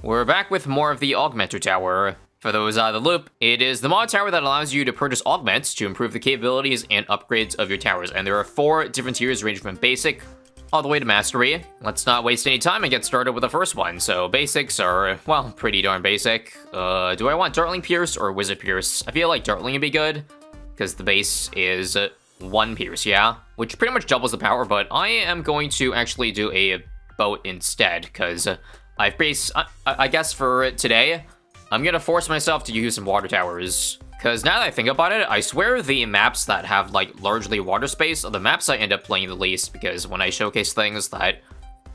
we're back with more of the augmenter tower. For those out of the loop, it is the mod tower that allows you to purchase augments to improve the capabilities and upgrades of your towers. And there are 4 different tiers ranging from basic all the way to mastery. Let's not waste any time and get started with the first one. So basics are, well, pretty darn basic. Do I want Dartling Pierce or Wizard Pierce? I feel like Dartling would be good because the base is 1 Pierce, yeah? Which pretty much doubles the power, but I am going to actually do a boat instead because I guess for today, I'm gonna force myself to use some water towers. Because now that I think about it, I swear the maps that have, like, largely water space are the maps I end up playing the least. Because when I showcase things that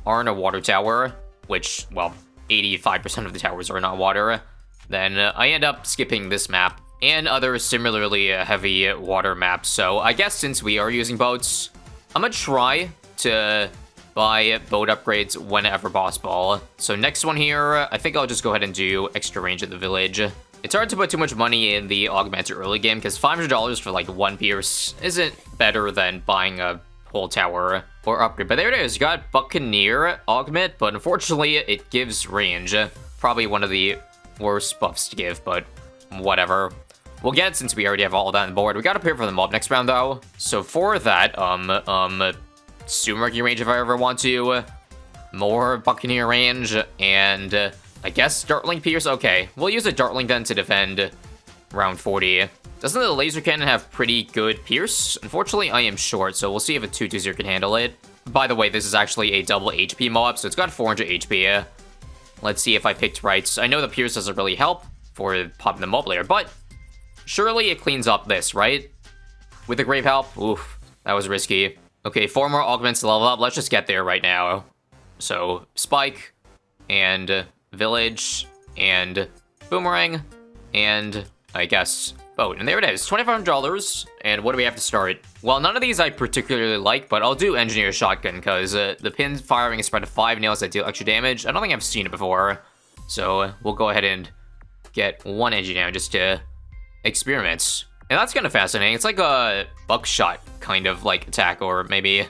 aren't a water tower, which, well, 85% of the towers are not water, then I end up skipping this map and other similarly heavy water maps. So I guess since we are using boats, I'm gonna try to buy boat upgrades whenever possible. So next one here, I think I'll just go ahead and do extra range at the village. It's hard to put too much money in the augmenter early game because $500 for like 1 pierce isn't better than buying a whole tower or upgrade. But there it is, you got buccaneer augment, but unfortunately it gives range. Probably one of the worst buffs to give, but whatever. We'll get it since we already have all of that on the board. We gotta prepare for the mob next round though. So for that, Sumergy range if I ever want to, more Buccaneer range, and I guess Dartling Pierce. Okay, we'll use a Dartling then to defend round 40. Doesn't the laser cannon have pretty good Pierce? Unfortunately, I am short, so we'll see if a 220 can handle it. By the way, this is actually a double HP mob, so it's got 400 HP. Let's see if I picked right. I know the Pierce doesn't really help for popping the mob later, but surely it cleans up this, right? With the Grave Help? Oof, that was risky. Okay, 4 more augments to level up. Let's just get there right now. So, Spike, and Village, and Boomerang, and I guess Boat. And there it is, $2,500. And what do we have to start? Well, none of these I particularly like, but I'll do Engineer Shotgun, because the pin firing is spread to 5 nails that deal extra damage. I don't think I've seen it before. So, we'll go ahead and get 1 Engineer just to experiment. And that's kind of fascinating. It's like a buckshot kind of like attack, or maybe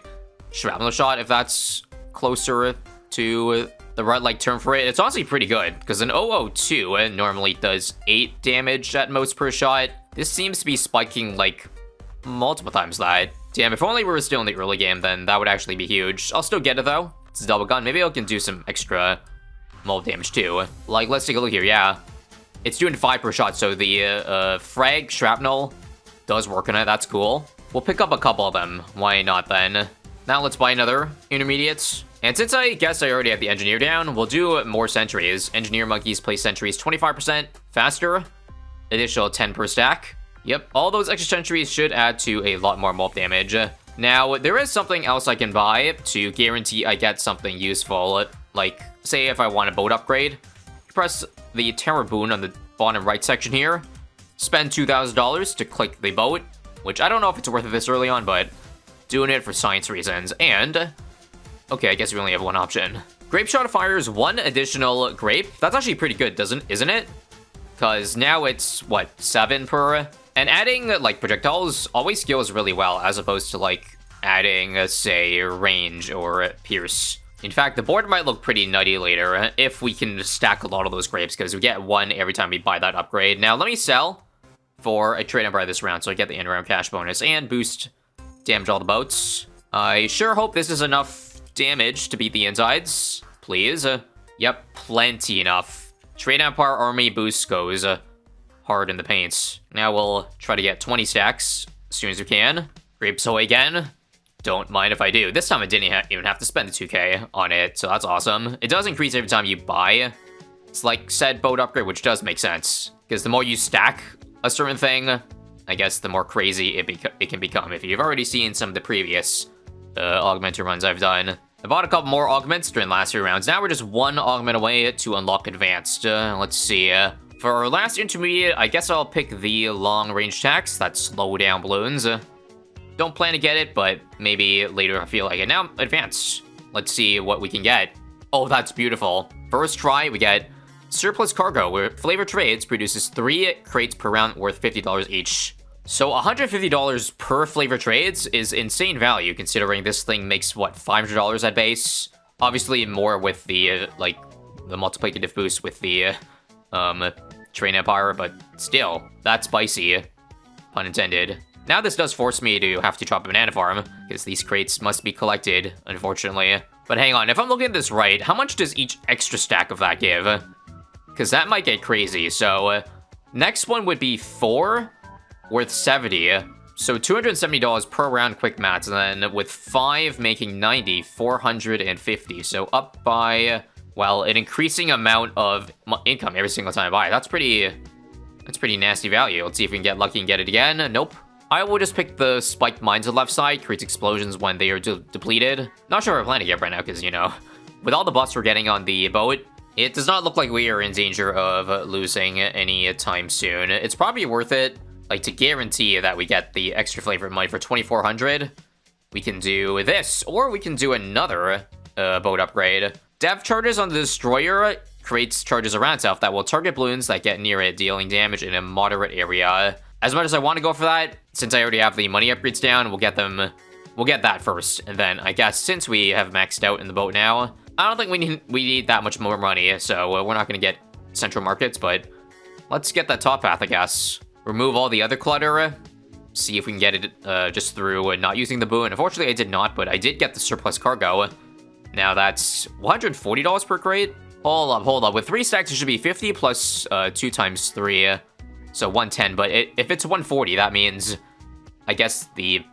shrapnel shot if that's closer to the right like term for it. It's honestly pretty good because an 002 normally does 8 damage at most per shot. This seems to be spiking like multiple times that. Damn, if only we were still in the early game, then that would actually be huge. I'll still get it though. It's a double gun. Maybe I can do some extra mold damage too. Like, let's take a look here. Yeah. It's doing 5 per shot, so the frag shrapnel does work on it. That's cool. We'll pick up a couple of them. Why not then? Now let's buy another intermediate. And since I guess I already have the engineer down, we'll do more sentries. Engineer monkeys place sentries 25% faster. Additional 10 per stack. Yep, all those extra sentries should add to a lot more mob damage. Now, there is something else I can buy to guarantee I get something useful. Like, say if I want a boat upgrade, press the Terror Boon on the bottom right section here, spend $2,000 to click the boat, which I don't know if it's worth it this early on, but doing it for science reasons. And, okay, I guess we only have 1 option. Grape Shot fires 1 additional grape. That's actually pretty good, isn't it? Because now it's, what, 7 per? And adding, like, projectiles always scales really well, as opposed to, like, adding, say, range or pierce. In fact, the board might look pretty nutty later if we can stack a lot of those grapes, because we get 1 every time we buy that upgrade. Now, let me sell for a trade number this round, so I get the end-round cash bonus and boost damage all the boats. I sure hope this is enough damage to beat the insides. Please. Yep, plenty enough. Trade Empire Army boost goes hard in the paints. Now we'll try to get 20 stacks as soon as we can. Grapes away again. Don't mind if I do. This time I didn't even have to spend the 2k on it, so that's awesome. It does increase every time you buy. It's like said boat upgrade, which does make sense. Because the more you stack a certain thing, I guess the more crazy it can become. If you've already seen some of the previous augmenter runs I've done. I bought a couple more augments during the last 3 rounds. Now we're just 1 augment away to unlock advanced. Let's see. For our last intermediate, I guess I'll pick the long range attacks that slow down balloons. Don't plan to get it, but maybe later I feel like it. Now, advanced. Let's see what we can get. Oh, that's beautiful. First try, we get surplus cargo, where Flavor Trades produces 3 crates per round worth $50 each. So $150 per Flavor Trades is insane value, considering this thing makes, what, $500 at base? Obviously more with the, like, the multiplicative boost with the Train Empire, but still, that's spicy, pun intended. Now this does force me to have to chop a banana farm, because these crates must be collected, unfortunately. But hang on, if I'm looking at this right, how much does each extra stack of that give? Because that might get crazy, so next one would be 4, worth 70. So $270 per round, quick maths, and then with 5 making 90, 450. So up by, well, an increasing amount of income every single time I buy. That's pretty nasty value. Let's see if we can get lucky and get it again. Nope. I will just pick the spiked mines on the left side, creates explosions when they are depleted. Not sure what we're planning to get right now, because, you know, with all the buffs we're getting on the boat, it does not look like we are in danger of losing any time soon. It's probably worth it, like, to guarantee that we get the extra flavor money for 2,400. We can do this, or we can do another boat upgrade. Dev charges on the destroyer creates charges around itself that will target balloons that get near it, dealing damage in a moderate area. As much as I want to go for that, since I already have the money upgrades down, we'll get that first. And then I guess since we have maxed out in the boat now, I don't think we need that much more money, so we're not going to get central markets, but let's get that top path, I guess. Remove all the other clutter, see if we can get it just through not using the boon. Unfortunately, I did not, but I did get the surplus cargo. Now that's $140 per crate. Hold up. With 3 stacks, it should be 50 plus 2 times 3. So 110, but if it's 140, that means, I guess, the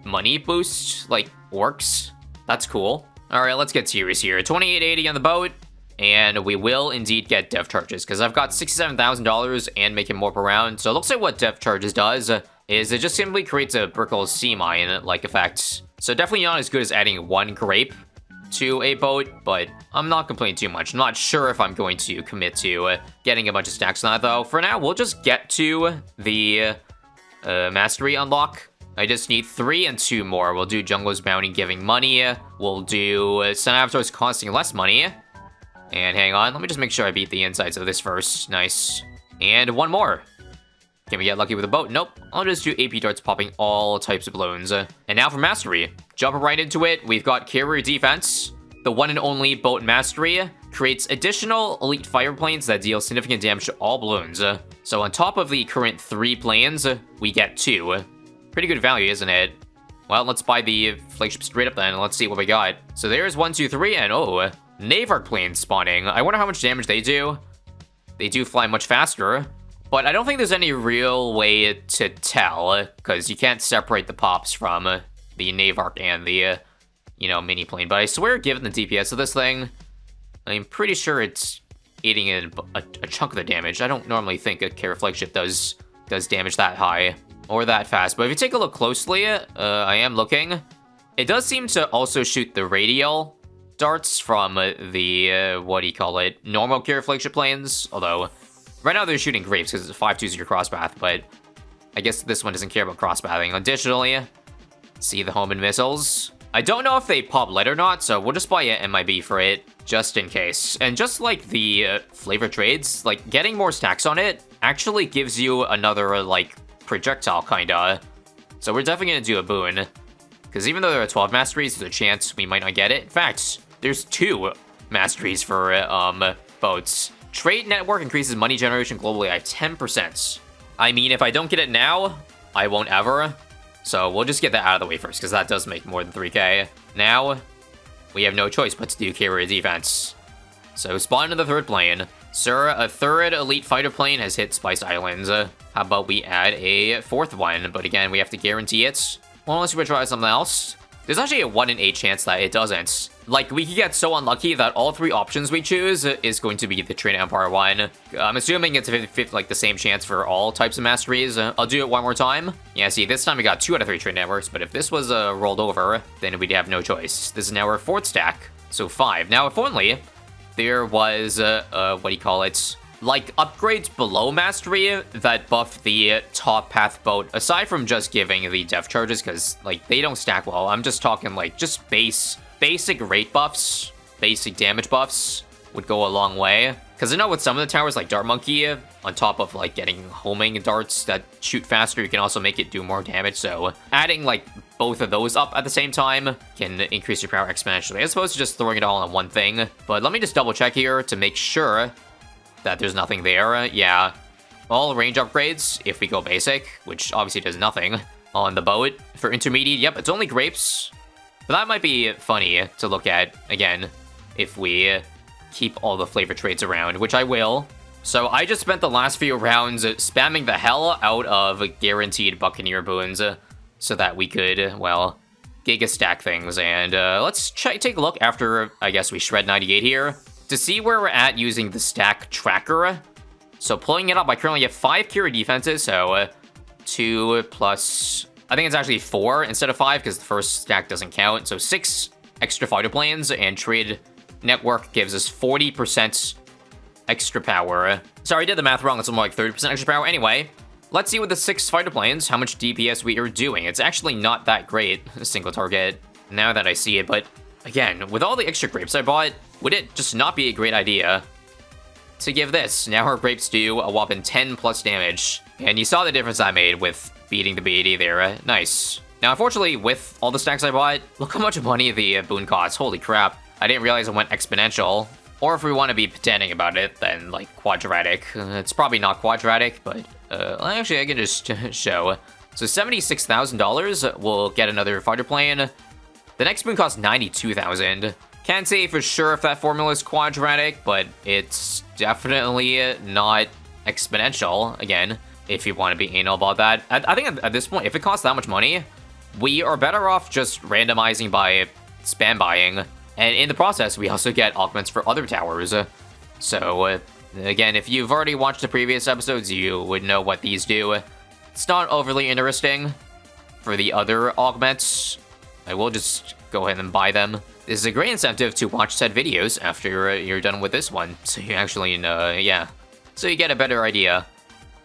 money boost, like, works. That's cool. All right, let's get serious here. 2880 on the boat, and we will indeed get dev charges, because I've got $67,000 and making more per round. So it looks like what dev charges does is it just simply creates a Brickle sea mine-like effect. So definitely not as good as adding 1 grape to a boat, but I'm not complaining too much. I'm not sure if I'm going to commit to getting a bunch of stacks on that, though. For now, we'll just get to the mastery unlock. I just need 3 and 2 more. We'll do Jungler's Bounty giving money. We'll do Sun Avatar's costing less money. And hang on, let me just make sure I beat the insides of this first. Nice. And 1 more. Can we get lucky with a boat? Nope. I'll just do AP darts popping all types of balloons. And now for mastery. Jumping right into it, we've got carrier defense. The one and only boat mastery creates additional elite fire planes that deal significant damage to all balloons. So on top of the current 3 planes, we get 2. Pretty good value, isn't it? Well, let's buy the flagship straight up then, and let's see what we got. So there's 1, 2, 3, and oh, Navark planes spawning. I wonder how much damage they do. They do fly much faster. But I don't think there's any real way to tell, because you can't separate the pops from the Navark and the, mini plane. But I swear, given the DPS of this thing, I'm pretty sure it's eating in a chunk of the damage. I don't normally think a carrier flagship does damage that high or that fast. But if you take a look closely, I am looking. It does seem to also shoot the radial darts from the, normal carrier flagship planes, although right now they're shooting grapes because it's 5-2 your crosspath, but I guess this one doesn't care about crosspathing. Additionally, see the homing missiles. I don't know if they pop lead or not, so we'll just buy an MIB for it, just in case. And just like the flavor trades, like, getting more stacks on it actually gives you another, like, projectile, kinda. So we're definitely gonna do a boon. Because even though there are 12 masteries, there's a chance we might not get it. In fact, there's 2 masteries for, boats. Trade network increases money generation globally by 10%. I mean, if I don't get it now, I won't ever. So we'll just get that out of the way first, because that does make more than 3k. Now, we have no choice but to do carrier defense. So spawn in the 3rd plane. Sir, a 3rd elite fighter plane has hit Spice Islands. How about we add a 4th one? But again, we have to guarantee it. Well, unless we try something else. There's actually a 1 in 8 chance that it doesn't. Like, we could get so unlucky that all 3 options we choose is going to be the Train Empire one. I'm assuming it's like the same chance for all types of masteries. I'll do it one more time. Yeah, see, this time we got 2 out of 3 train networks, but if this was rolled over, then we'd have no choice. This is now our 4th stack, so 5. Now, if only there was, like upgrades below mastery that buff the top path boat, aside from just giving the dev charges, because like they don't stack well. I'm just talking like just basic rate buffs, basic damage buffs would go a long way. Because I know with some of the towers, like Dart Monkey, on top of like getting homing darts that shoot faster, you can also make it do more damage. So adding like both of those up at the same time can increase your power exponentially, as opposed to just throwing it all on one thing. But let me just double check here to make sure that there's nothing there. Yeah, all range upgrades if we go basic, which obviously does nothing on the boat. For intermediate, yep, it's only grapes. But that might be funny to look at, again, if we keep all the flavor traits around, which I will. So I just spent the last few rounds spamming the hell out of guaranteed Buccaneer boons so that we could, well, giga stack things. And let's take a look after, I guess, we shred 98 here to see where we're at using the stack tracker. So pulling it up, I currently have 5 Kira defenses, so 2 plus... I think it's actually 4 instead of 5 because the first stack doesn't count. So 6 extra fighter planes, and trade network gives us 40% extra power. Sorry, I did the math wrong. It's more like 30% extra power. Anyway, let's see with the 6 fighter planes how much DPS we are doing. It's actually not that great, a single target, now that I see it. But again, with all the extra grapes I bought, would it just not be a great idea to give this? Now our grapes do a whopping 10 plus damage. And you saw the difference I made with beating the BAD there. Nice. Now, unfortunately, with all the stacks I bought, look how much money the boon costs. Holy crap. I didn't realize it went exponential. Or if we want to be pretending about it, then, like, quadratic. It's probably not quadratic, but actually, I can just show. So $76,000 will get another fighter plane. The next boon costs $92,000. Can't say for sure if that formula is quadratic, but it's definitely not exponential, again, if you want to be anal about that. I think at this point, if it costs that much money, we are better off just randomizing by spam buying. And in the process, we also get augments for other towers. So, again, if you've already watched the previous episodes, you would know what these do. It's not overly interesting. For the other augments, I will just go ahead and buy them. This is a great incentive to watch said videos after you're done with this one. So you actually, yeah. So you get a better idea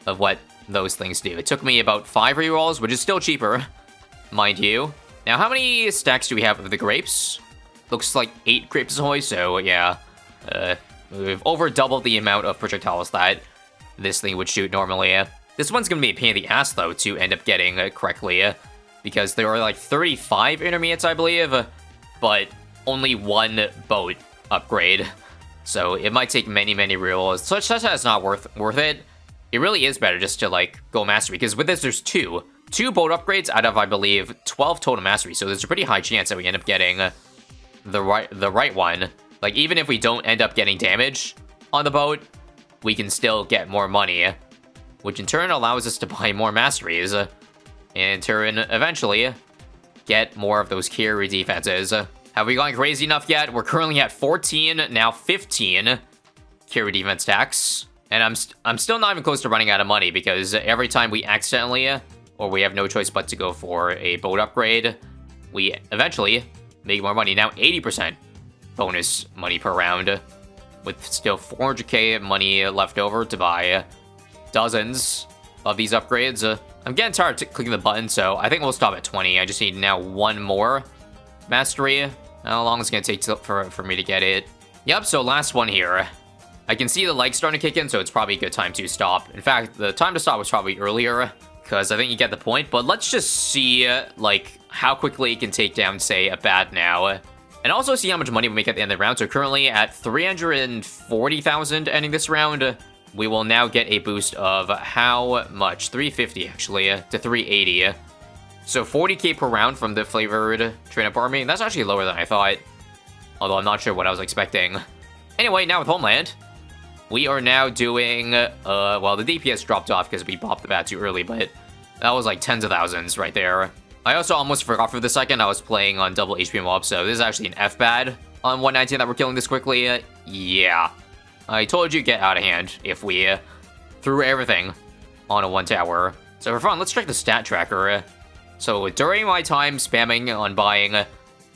of what those things do. It took me about 5 rerolls, which is still cheaper, mind you. Now, how many stacks do we have of the grapes? Looks like 8 grapes ahoy, so yeah. We've over doubled the amount of projectiles that this thing would shoot normally. This one's gonna be a pain in the ass, though, to end up getting correctly, because there are like 35 intermediates, I believe, but only 1 boat upgrade. So it might take many, many rerolls. Such that it's not worth it. It really is better just to, like, go mastery, because with this, there's 2 boat upgrades out of, I believe, 12 total mastery, so there's a pretty high chance that we end up getting the right one. Like, even if we don't end up getting damage on the boat, we can still get more money, which in turn allows us to buy more masteries, and in turn, eventually, get more of those carry defenses. Have we gone crazy enough yet? We're currently at 14, now 15 carry defense stacks. And I'm still not even close to running out of money, because every time we accidentally, or we have no choice but to go for a boat upgrade, we eventually make more money. Now 80% bonus money per round, with still 400k money left over to buy dozens of these upgrades. I'm getting tired of clicking the button, so I think we'll stop at 20. I just need now 1 more mastery. How long is it going to take for me to get it? Yep, so last one here. I can see the legs starting to kick in, so it's probably a good time to stop. In fact, the time to stop was probably earlier, because I think you get the point. But let's just see, like, how quickly it can take down, say, a FBAD now. And also see how much money we make at the end of the round. So currently at 340,000 ending this round. We will now get a boost of how much? 350, actually, to 380. So 40k per round from the flavored train-up army. That's actually lower than I thought, although I'm not sure what I was expecting. Anyway, now with Homeland, we are now doing, well, the DPS dropped off because we popped the bat too early, but that was like tens of thousands right there. I also almost forgot for the second I was playing on double HP mob, so this is actually an FBAD on 119 that we're killing this quickly. Yeah, I told you get out of hand if we threw everything on a 1 tower. So for fun, let's check the stat tracker. So during my time spamming on buying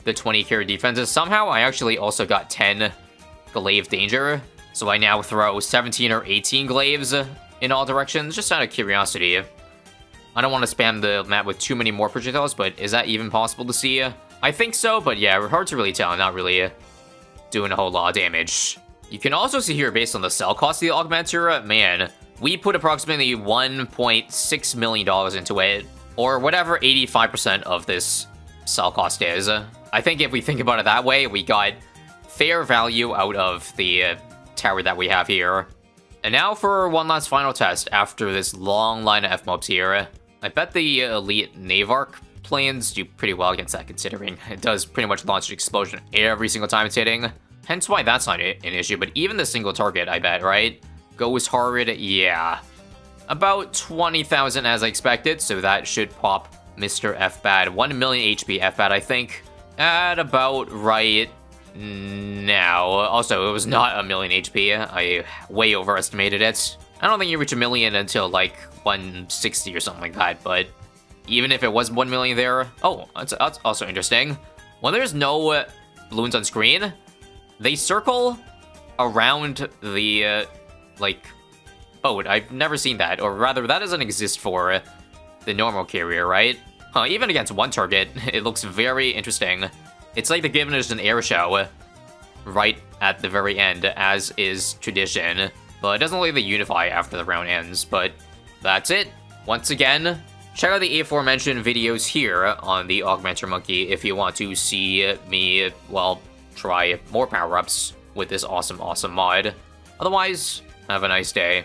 the 20 carry defenses, somehow I actually also got 10 glaive danger. So I now throw 17 or 18 glaives in all directions, just out of curiosity. I don't want to spam the map with too many more projectiles, but is that even possible to see? I think so, but yeah, hard to really tell. I'm not really doing a whole lot of damage You can also see here, based on the sell cost of the augmenter, man, we put approximately $1.6 million into it, or whatever 85% of this sell cost is. I think if we think about it that way, we got fair value out of the tower that we have here. And now for one last final test after this long line of F-mobs here. I bet the elite Navark planes do pretty well against that, considering it does pretty much launch an explosion every single time it's hitting. Hence why that's not an issue, but even the single target, I bet, right? Goes hard, yeah. About 20,000 as I expected, so that should pop Mr. FBAD. 1 million HP FBAD, I think, at about right now. Also, it was not a million HP. I way overestimated it. I don't think you reach a million until like 160 or something like that, but even if it was 1 million there... Oh, that's also interesting. When there's no balloons on screen, they circle around the, like, boat. I've never seen that, or rather, that doesn't exist for the normal carrier, right? Even against one target, it looks very interesting. It's like they're giving us an air show right at the very end, as is tradition. But it doesn't let the unify after the round ends, but that's it. Once again, check out the aforementioned videos here on the Augmenter Monkey if you want to see me, well, try more power-ups with this awesome mod. Otherwise, have a nice day.